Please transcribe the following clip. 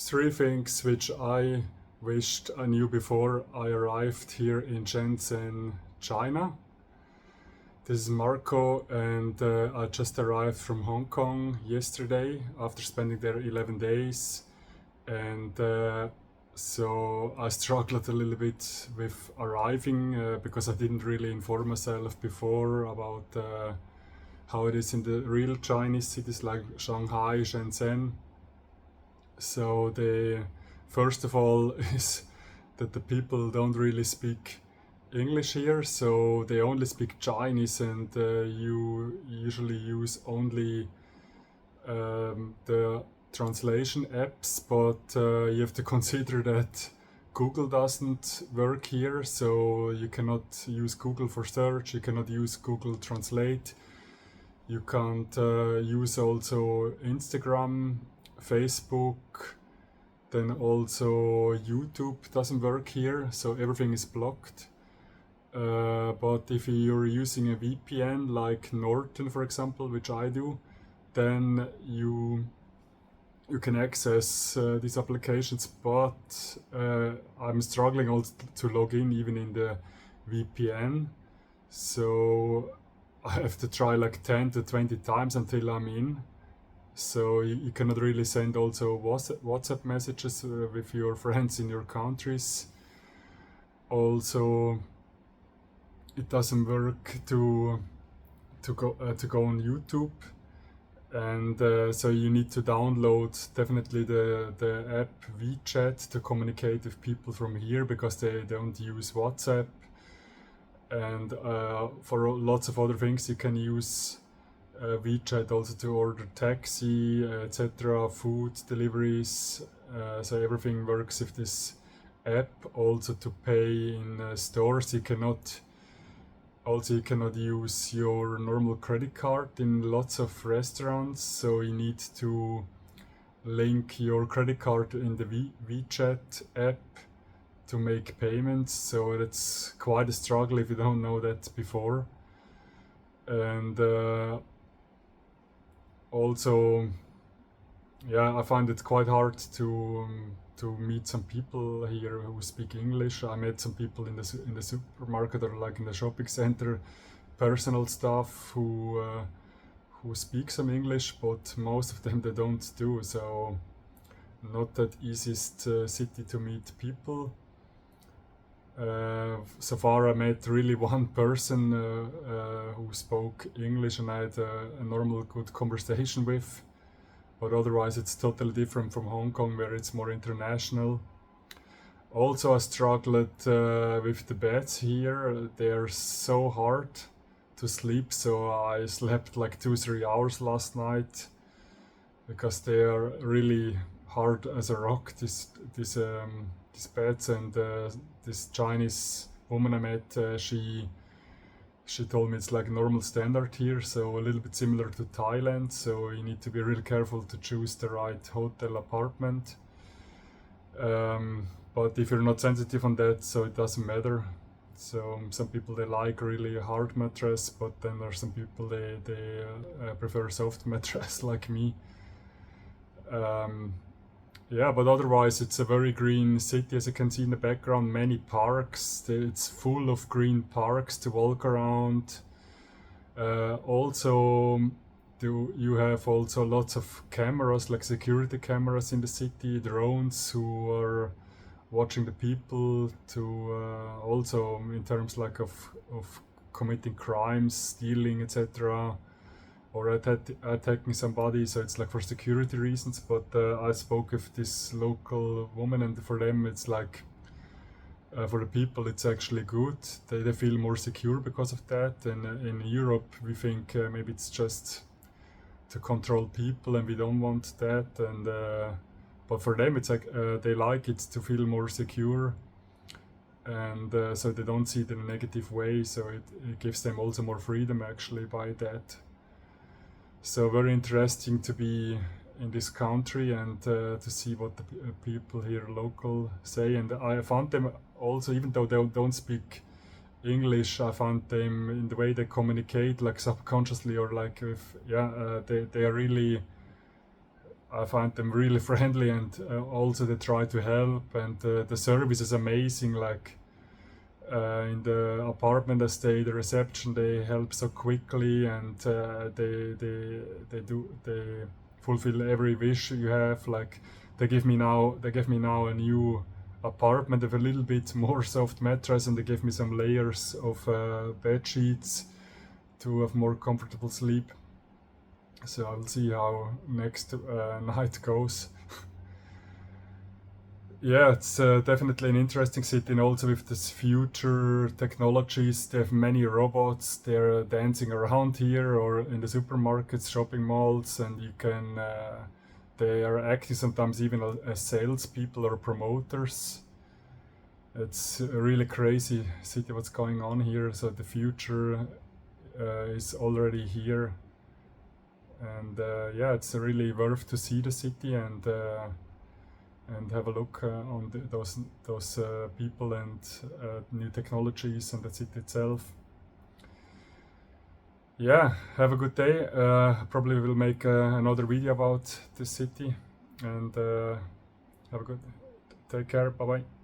Three things which I wished I knew before I arrived here in Shenzhen, China. This is Marco, and I just arrived from Hong Kong yesterday after spending there 11 days. And so I struggled a little bit with arriving because I didn't really inform myself before about how it is in the real Chinese cities like Shanghai, Shenzhen. So the first of all is that the people don't really speak English here, so they only speak Chinese, and you usually use only the translation apps. But you have to consider that Google doesn't work here, so you cannot use Google for search, you cannot use Google Translate, you can't use also Instagram, Facebook, then also YouTube doesn't work here, so everything is blocked. But if you're using a VPN like Norton, for example, which I do, then you can access these applications. But I'm struggling also to log in even in the VPN, so I have to try like 10 to 20 times until I'm in. So you cannot really send also WhatsApp messages with your friends in your countries. Also, it doesn't work to go on YouTube, and so you need to download definitely the app VChat to communicate with people from here because they don't use WhatsApp. And for lots of other things, you can use WeChat also to order taxi, etc., food deliveries. So everything works with this app. Also to pay in stores, you cannot use your normal credit card in lots of restaurants. So you need to link your credit card in the WeChat app to make payments. So that's quite a struggle if you don't know that before. And also, yeah, I find it quite hard to meet some people here who speak English. I met some people in the supermarket or like in the shopping center, personal staff who speak some English, but most of them they don't do. So not that easiest city to meet people. So far, I met really one person who spoke English, and I had a normal, good conversation with. But otherwise, it's totally different from Hong Kong, where it's more international. Also, I struggled with the beds here. They're so hard to sleep, so I slept like 2-3 hours last night because they are really hard as a rock. These beds, and this Chinese woman I met, she told me it's like normal standard here, so a little bit similar to Thailand. So you need to be really careful to choose the right hotel apartment. But if you're not sensitive on that, so it doesn't matter. So some people they like really a hard mattress, but then there are some people they prefer soft mattress like me. Um, yeah, but otherwise it's a very green city, as you can see in the background. Many parks. It's full of green parks to walk around. Also, you have also lots of cameras, like security cameras in the city, drones who are watching the people to also in terms like of committing crimes, stealing, etc., or attacking somebody. So it's like for security reasons. But I spoke with this local woman, and for them it's like for the people it's actually good. They feel more secure because of that. And in Europe we think maybe it's just to control people, and we don't want that. And but for them it's like they like it to feel more secure, and so they don't see it in a negative way. So it gives them also more freedom actually by that. So very interesting to be in this country and to see what the people here local say. And I found them also, even though they don't speak English, I found them in the way they communicate, like subconsciously or like with, they are really I find them really friendly, and also they try to help, and the service is amazing. Like in the apartment I stay, the reception, they help so quickly, and they fulfill every wish you have. Like they give me now a new apartment with a little bit more soft mattress, and they give me some layers of bed sheets to have more comfortable sleep. So I'll see how next night goes. Yeah, it's definitely an interesting city, and also with this future technologies, they have many robots. They're dancing around here or in the supermarkets, shopping malls, and you can. They are acting sometimes even as salespeople or promoters. It's a really crazy city what's going on here. So the future is already here, and yeah, it's really worth to see the city and have a look on those people and new technologies and the city itself. Yeah, have a good day. Probably will make another video about the city, and have a good. Take care. Bye bye.